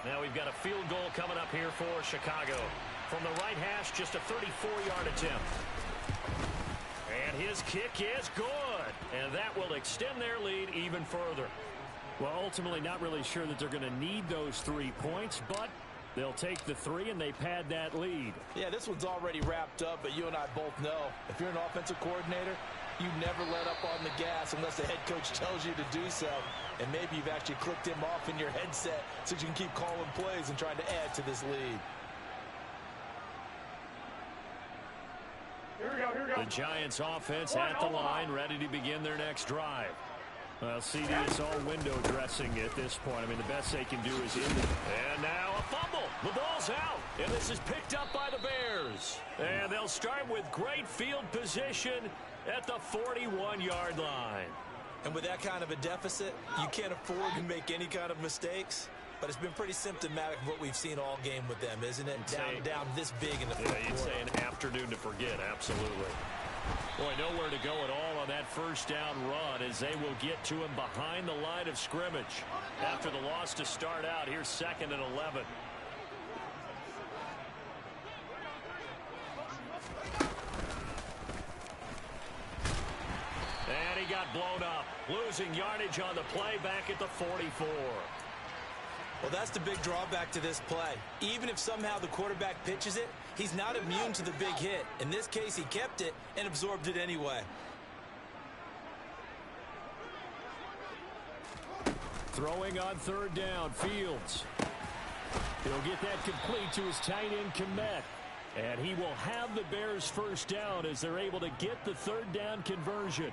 Now we've got a field goal coming up here for Chicago. From the right hash, just a 34-yard attempt. And his kick is good. And that will extend their lead even further. Well, ultimately not really sure that they're going to need those 3 points, but they'll take the 3 and they pad that lead. Yeah, this one's already wrapped up, but you and I both know if you're an offensive coordinator, you never let up on the gas unless the head coach tells you to do so. And maybe you've actually clicked him off in your headset so you can keep calling plays and trying to add to this lead. Here we go. The Giants offense at the line, ready to begin their next drive. Well, CD, it's all window dressing at this point. I mean, the best they can do is in the... And now a fumble. The ball's out. And this is picked up by the Bears. And they'll start with great field position at the 41-yard line. And with that kind of a deficit, you can't afford to make any kind of mistakes. But it's been pretty symptomatic of what we've seen all game with them, isn't it? Down this big in the fourth quarter. You'd say an afternoon to forget, absolutely. Boy, nowhere to go at all on that first down run as they will get to him behind the line of scrimmage. After the loss to start out, here's 2nd and 11. And he got blown up, losing yardage on the play back at the 44. Well, that's the big drawback to this play. Even if somehow the quarterback pitches it, he's not immune to the big hit. In this case, he kept it and absorbed it anyway. Throwing on third down, Fields. He'll get that complete to his tight end, Kmet. And he will have the Bears first down as they're able to get the third down conversion.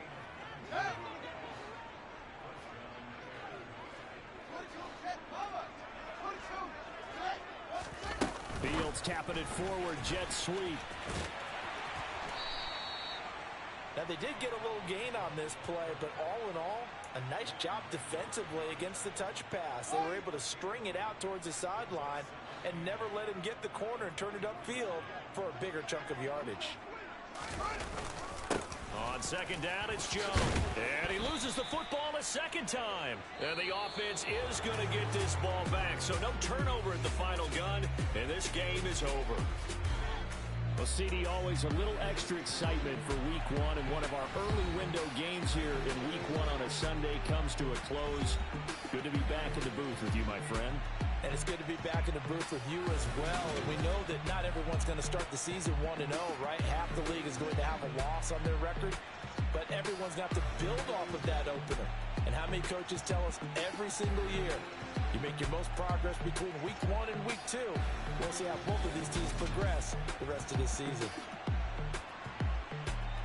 Fields tapping it forward, jet sweep. Now, they did get a little gain on this play, but all in all, a nice job defensively against the touch pass. They were able to string it out towards the sideline and never let him get the corner and turn it upfield for a bigger chunk of yardage. On second down, it's Joe. And he loses the football a second time. And the offense is going to get this ball back. So no turnover at the final gun, and this game is over. Well, CD, always a little extra excitement for Week 1, and one of our early window games here in Week 1 on a Sunday comes to a close. Good to be back in the booth with you, my friend. And it's good to be back in the booth with you as well. And we know that not everyone's going to start the season 1-0, right? Half the league is going to have a loss on their record. But everyone's going to have to build off of that opener. And how many coaches tell us every single year, you make your most progress between Week 1 and Week 2. We'll see how both of these teams progress the rest of this season.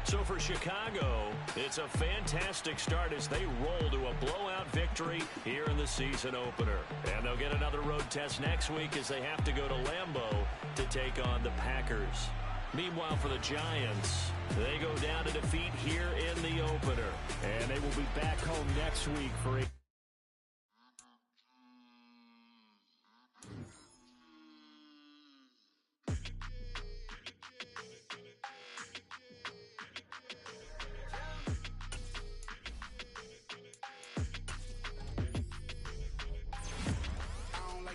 So for Chicago, it's a fantastic start as they roll to a blowout victory here in the season opener. And they'll get another road test next week as they have to go to Lambeau to take on the Packers. Meanwhile, for the Giants, they go down to defeat here in the opener. And they will be back home next week for a...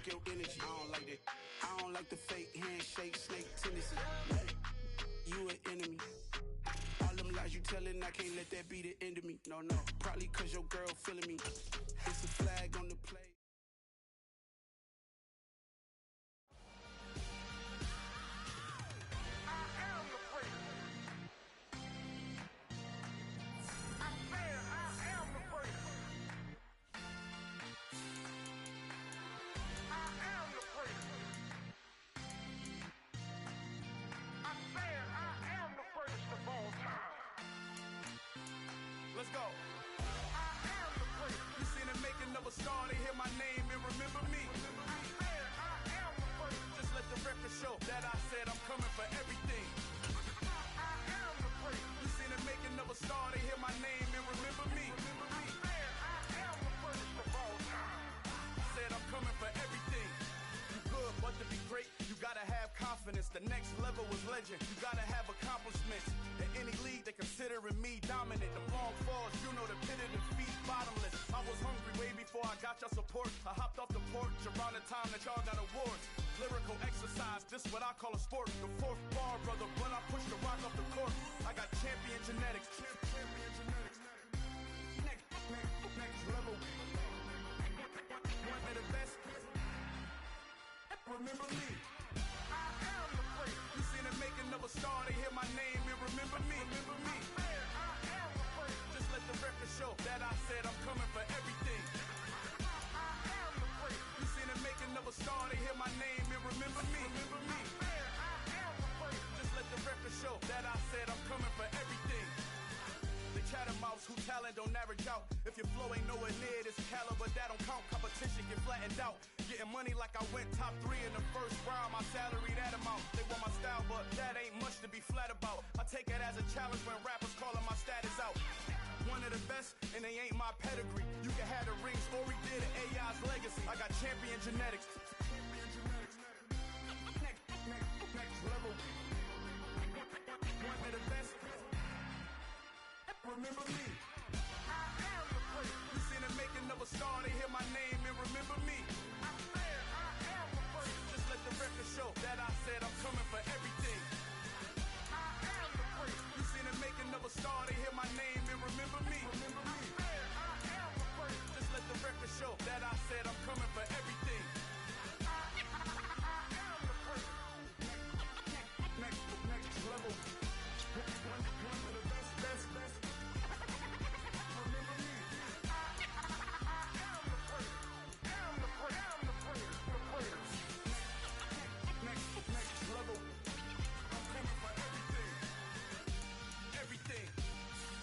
Your energy, I don't like that. I don't like the fake handshake, snake tendency. You an enemy. All them lies you telling, I can't let that be the end of me. No, probably cause your girl feeling me. It's a flag on the play. Let's go. I am the first. You seen the making of a star, they hear my name and remember me. I am the first. Just let the record show that I said I'm coming for everything. I am the first. You seen the making of a star, they hear my name and remember me. I am the first of all time. Said I'm coming for everything. You good, but to be great, you gotta have confidence. The next level is legend. You gotta have accomplishments. In any league, they considering me dominant. The long falls, you know the pit of defeat, bottomless. I was hungry way before I got your support. I hopped off the porch around the time that y'all got awards. Lyrical exercise, this what I call a sport. The fourth bar, brother, when I push the rock off the court. I got champion genetics. Champion genetics. Next level. One of the best. Remember me. I am the first. You seen the making of a star, they hear my name and remember me. Remember me. I am the first. Just let the record show that I said I'm coming for everything. I am the first. You seen the making of a star, they hear my name and remember me. Remember me. I am the first. Just let the record show that I said I'm coming for everything. The catamounts who talent don't average out. If your flow ain't nowhere near this caliber, that don't count. Competition get flattened out. Getting money like I went top 3 in the first round. My salary that amount. They want my style, but that ain't much to be flat about. I take it as a challenge when rappers calling my status out. One of the best, and they ain't my pedigree. You can have the rings, or we did it. AI's legacy. I got champion genetics. Next level. One of the best. Remember me. I am the first. You seen the making of a star, they hear my name and remember me. I am the first. Just let the record show that I said I'm coming for everything. I am the first. You seen the making of a star, they hear my name and remember me. Remember me. I am the first. Just let the record show that I said I'm coming for everything. I am the first. Next level. One of the best. Remember me. I am the first. I'm the first. Next level. I'm coming for everything.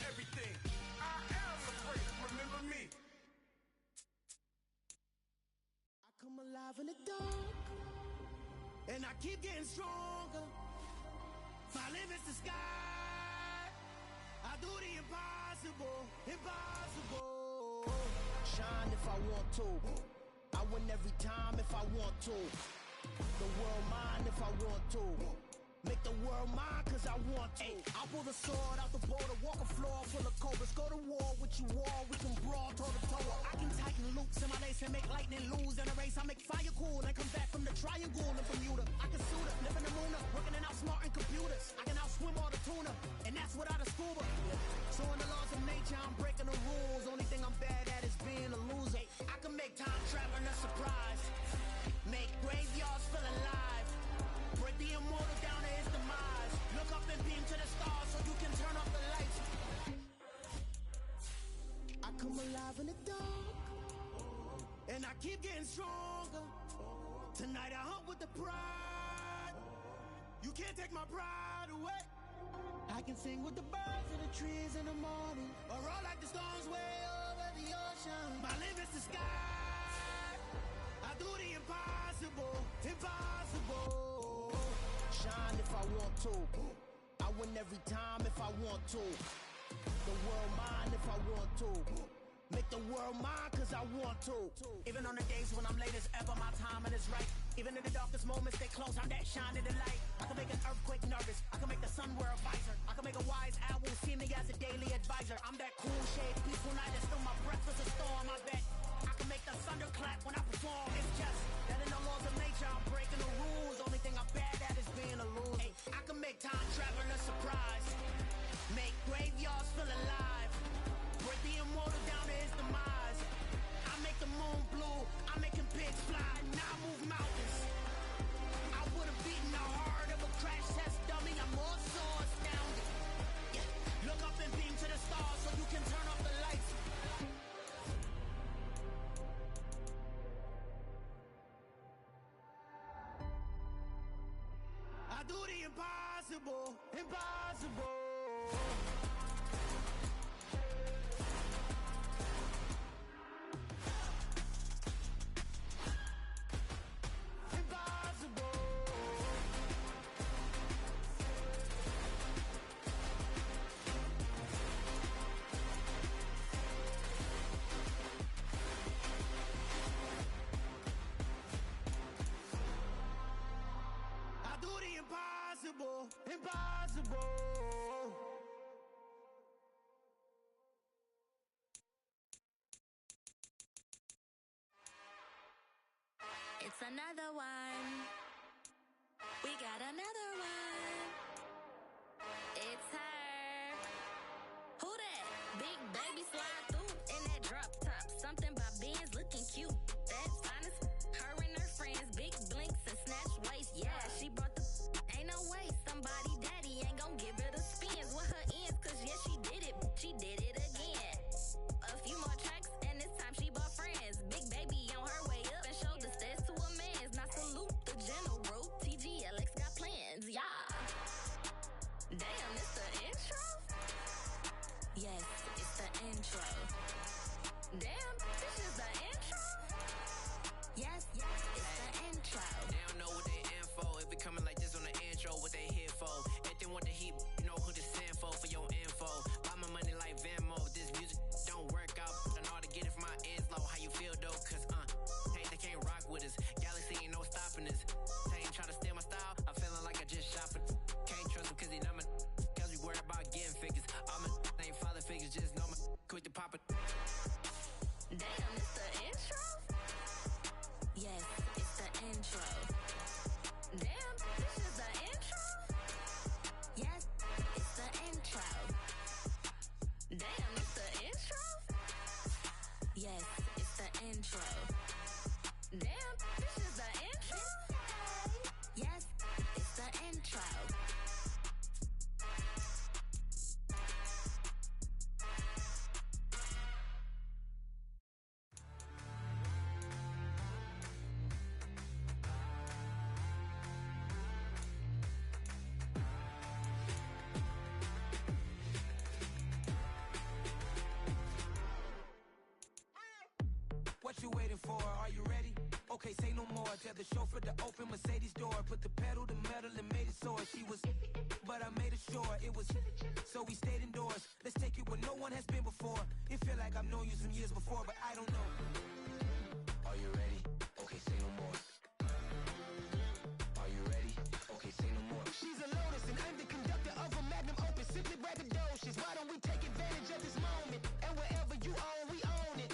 Everything. I am the first. Remember me. I come alive in the dark, and I keep getting stronger. My limit's the sky. I do the impossible. Shine if I want to. I win every time if I want to. The world mine if I want to. Make the world mine cause I want to. I'll pull the sword out the border, walk a floor full of cobras. Go to war with you all, we can brawl toe to toe. I can tighten loops in my lace and make lightning lose in a race. I make fire cool and come back from the triangle in Bermuda. I can suit up, live in the moon up, working and outsmarting computers. I can outswim all the tuna, and that's without a scuba. So in the laws of nature, I'm breaking the rules. Only thing I'm bad at is being a loser. I can make time traveling a surprise. Make graveyards feel alive. Break the immortal down to his demise. Look up and beam to the stars so you can turn off the lights. I come alive in the dark, and I keep getting stronger. Tonight I hunt with the pride. You can't take my pride away. I can sing with the birds and the trees in the morning, or roll like the storms way over the ocean. My limit's the sky. I do the impossible, impossible. Shine if I want to. I win every time if I want to. The world mine if I want to. Make the world mine cause I want to. Even on the days when I'm late as ever, my timing is right. Even in the darkest moments, they close, I'm that shining the light. I can make an earthquake nervous, I can make the sun wear a visor. I can make a wise owl see me as a daily advisor. I'm that cool shade, peaceful night, and still my breath is a storm. I bet I can make the thunder clap when I perform. It's just that in the laws of nature, I'm breaking the rules. Only thing I'm bad at is being a loser. Hey, I can make time travel a surprise, make graveyards feel alive, break the immortal down to his demise. I make the moon blue, I'm making pigs fly, now I move mountains. I would've beaten the heart of a crash test dummy, I'm more so astounded. Yeah, look up and beam to the stars so you can turn off the lights. I do the impossible, impossible. Impossible, impossible. It's another one. We got another one. It's her. Who that? Big baby slide through in that drop top. Something by Benz looking cute. That's honest. Her and her friends, big blinks and snatch waist. Yeah, she brought the. Ain't no way somebody daddy ain't gon' give her the spins with her ends, cause yeah, she did it again. A few more tracks and this time she bought friends. Big baby on her way up and showed the stairs to a man's. Now salute the general, TGLX got plans, yeah. Damn, it's the intro? Yes, it's the intro. Damn, this is the intro? Yes, it's the intro. They don't know what they in for. If we coming like this on the intro, what they here for? Anything want the heat, you know who to send for your info. Buy my money like Venmo. This music don't work out. I know how to get it from my ends low. How you feel though? Cause hey, they can't rock with us. Galaxy ain't no stopping us. They ain't trying to steal my style. I'm feeling like I just shopping. Can't trust them cause they numb it. Cause we worried about getting figures. All my ain't father figures, just know my quick to pop it. Damn, it's the intro? Yes, it's the intro. Damn, this is the intro? Yes, it's the intro. Damn, it's the intro? Yes, it's the intro. Damn, this is the intro? Yes, it's the intro. What you waiting for? Are you ready? Okay, say no more. Tell the chauffeur to open Mercedes door. Put the pedal to metal and made it soar. She was, but I made it sure it was. So we stayed indoors. Let's take it where no one has been before. It feel like I've known you some years before, but I don't know. Are you ready? Okay, say no more. Are you ready? Okay, say no more. She's a Lotus and I'm the conductor of a magnum opus. Simply braggadocious. Why don't we take advantage of this moment? And wherever you own, we own it.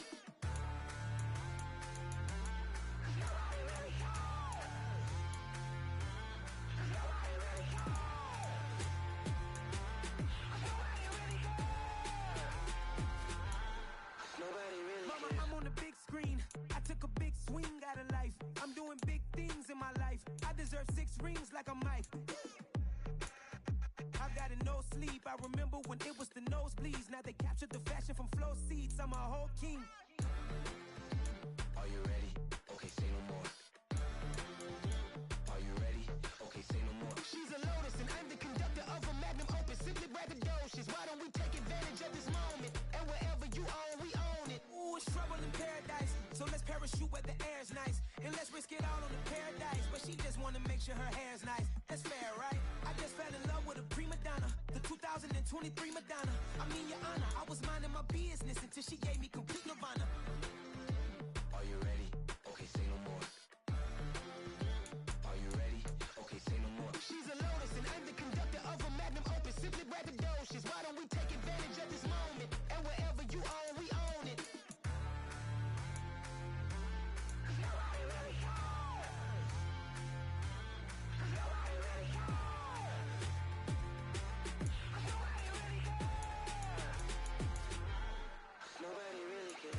Mama, I'm on the big screen. I took a big swing out of life. I'm doing big things in my life. I deserve 6 rings like a Mike. I've got no sleep. I remember when it was the nosebleeds. Now they captured the fashion from flow seats. I'm a whole king. Are you ready? Okay, say no more. Are you ready? Okay, say no more. She's a Lotus and I'm the conductor of a magnum opus. Simply braggadocious. So let's parachute where the air's nice, and let's risk it all on the paradise. But she just wanna make sure her hair's nice. That's fair, right? I just fell in love with a prima donna, the 2023 Madonna. I mean, Your Honor, I was minding my business until she gave me complete nirvana. Are you ready? Okay, say no more. Are you ready? Okay, say no more. She's a lotus and I'm the conductor of a magnum opus. Simply braggadocious. Why don't we take advantage of this moment? And wherever you own, we own it. Nobody really cares. Nobody really cares.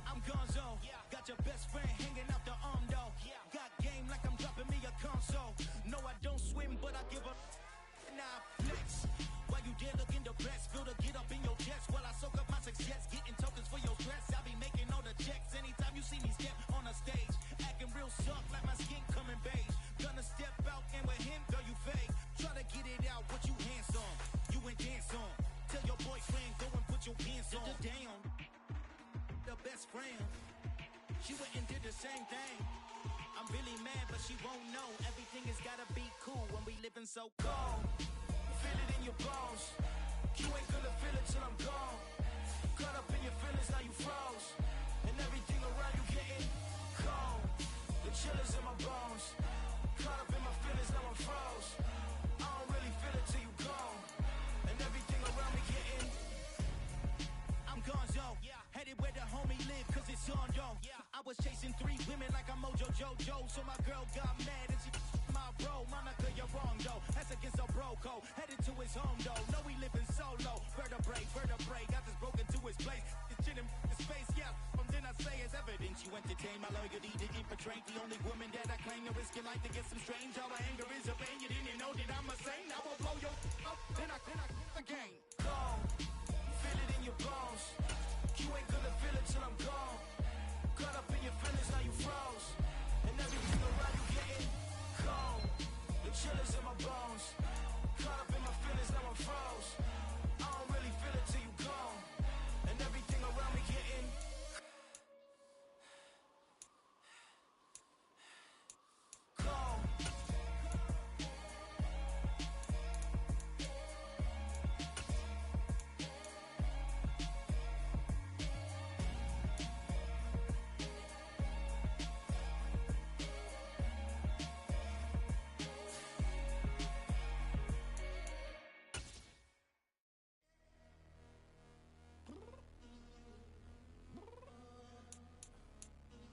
I'm Gonzo. Got your best friend hanging out the arm though. Got game like I'm dropping me a console. No, I don't swim, but I give a nah flex. While you there looking depressed, feel to get up in your chest while I soak up my success, getting tokens for your stress. I be making all the checks anytime you see me step on a stage, acting real soft like my skin coming beige. Gonna step out and with him, girl, you fake. Try to get it out, but you handsome. You ain't dance on. Tell your boyfriend go and put your pants on. Down. The best friend, she went and did the same thing. I'm really mad, but she won't know. Everything has gotta be cool when we living so cold. Feel it in your bones. You ain't gonna feel it till I'm gone. Caught up in your feelings, now you froze. And everything around you getting cold. The chill is in my bones. Caught up in my feelings, now I'm froze. I don't really feel it till you gone. And everything around me getting. I'm Gonzo. Headed where the homie live, cause it's on though. I was chasing 3 women like I'm Mojo Jojo. So my girl got mad and she my bro. Monica, you're wrong though. That's against a bro code. Headed to his home though. No, we living solo. Vertebrae. Got this broken to his place. This shit in his face, yeah. From then I say it's evidence. You entertain my loyalty, didn't portray the only woman that I claim to risk your life to get some strange. All my anger is a pain. You didn't know that I'm a saint. I will blow your up. Then I again. Gone. Feel it in your bones. You ain't gonna feel it till I'm gone. Caught up in your feelings, now you froze. And everything around you getting cold. The chill is in my bones. Caught up in my feelings, now I'm froze. I don't really feel it till you gone. And everything around me getting cold.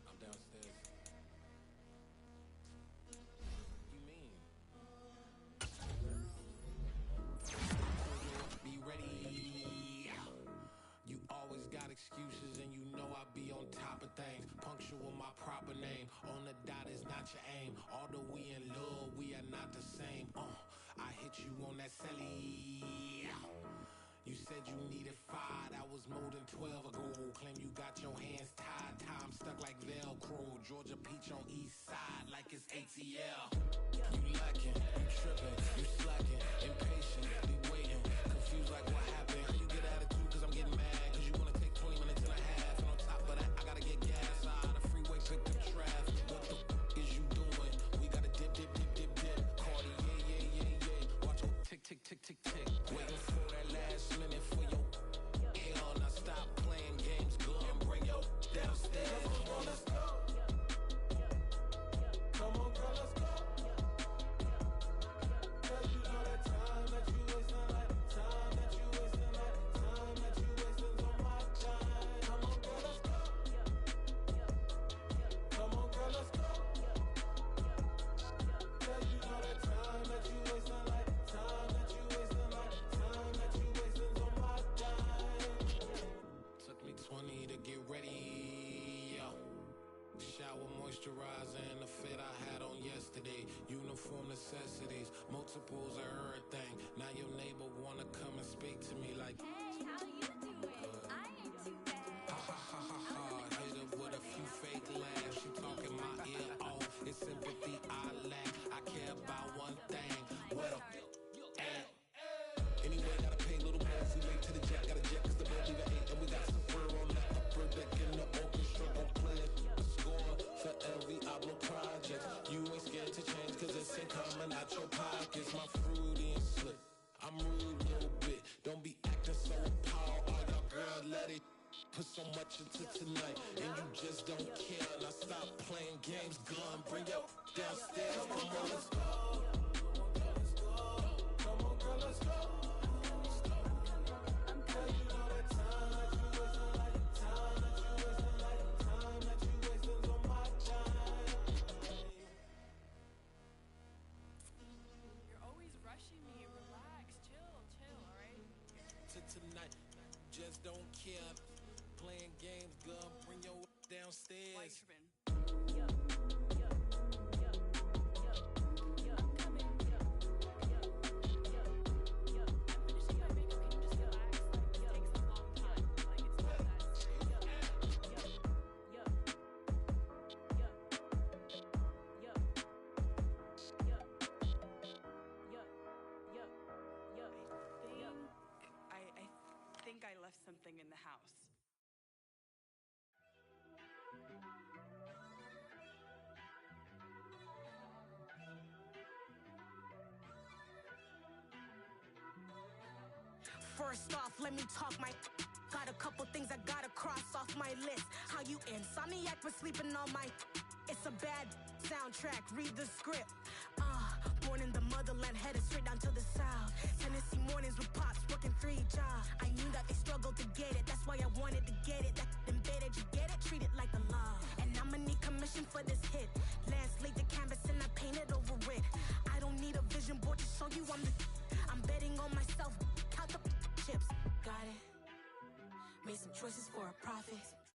I'm downstairs. You mean? Be ready. You always got excuses and you know I be on top of things. Punctual my proper name. On the dot is not your aim. Although we in love, we are not the same. I hit you on that celly. You said you needed 5, that was more than 12 ago. Claim you got your hands tied, time stuck like Velcro. Georgia Peach on east side like it's ATL. You lacking, you tripping, you slacking, impatient, be waiting, confused like what happened. You get attitude cause I'm getting mad, cause you wanna take 20 minutes and a half. And on top of that, I gotta get gas out of the freeway, pick up traffic. What the is you doing? We gotta dip. Cardi, yeah. Watch your tick. Waiting for that last minute for your hell. Now stop playing games, go and bring your downstairs. Come on, girl, let's go. Come on, girl, let's go. outfit I had on yesterday. Uniform necessities, multiples of everything. Now your neighbor wanna come and speak to me like, Hey, how you doing? I ain't too bad. ha ha ha ha ha. Hit her with a few fake laughs. She talking my ear off. It's sympathy I lack. I care about one thing. What a at. Anyway, gotta pay a little more. If we late to the jet, got a jet cause the bed leave at 8. And we got Safir on the upper deck in the orchestra. Don't play a score for every album project. You ain't scared to change cause this ain't coming out your pockets. My fruity and slick. I'm rude a little bit. Don't be acting so power. All y'all girl, let it put so much into tonight. And you just don't care. Now stop playing games, gun. Bring your downstairs. Come on, girl, let's go. Come on, girl, let's go. Girl, you know that time that you wasting, like the time that you wasting, like the time that you wasting on my time. You're always rushing me. Relax, chill, alright? To tonight, just don't care. Playing games, gun. Bring your downstairs. Why you tripping? I think I left something in the house. First off, let me talk my. Got a couple things I gotta cross off my list. How you insomniac for sleeping on my. It's a bad soundtrack, read the script. Born in the motherland, headed straight down to the south. Tennessee mornings with pops, working 3 jobs. I knew that they struggled to get it, that's why I wanted to get it. That embedded, you get it, treat it like a law. And I'ma need commission for this hit. Lance laid the canvas and I painted over it. I don't need a vision board to show you I'm betting on myself, count the chips. Got it, made some choices for a profit.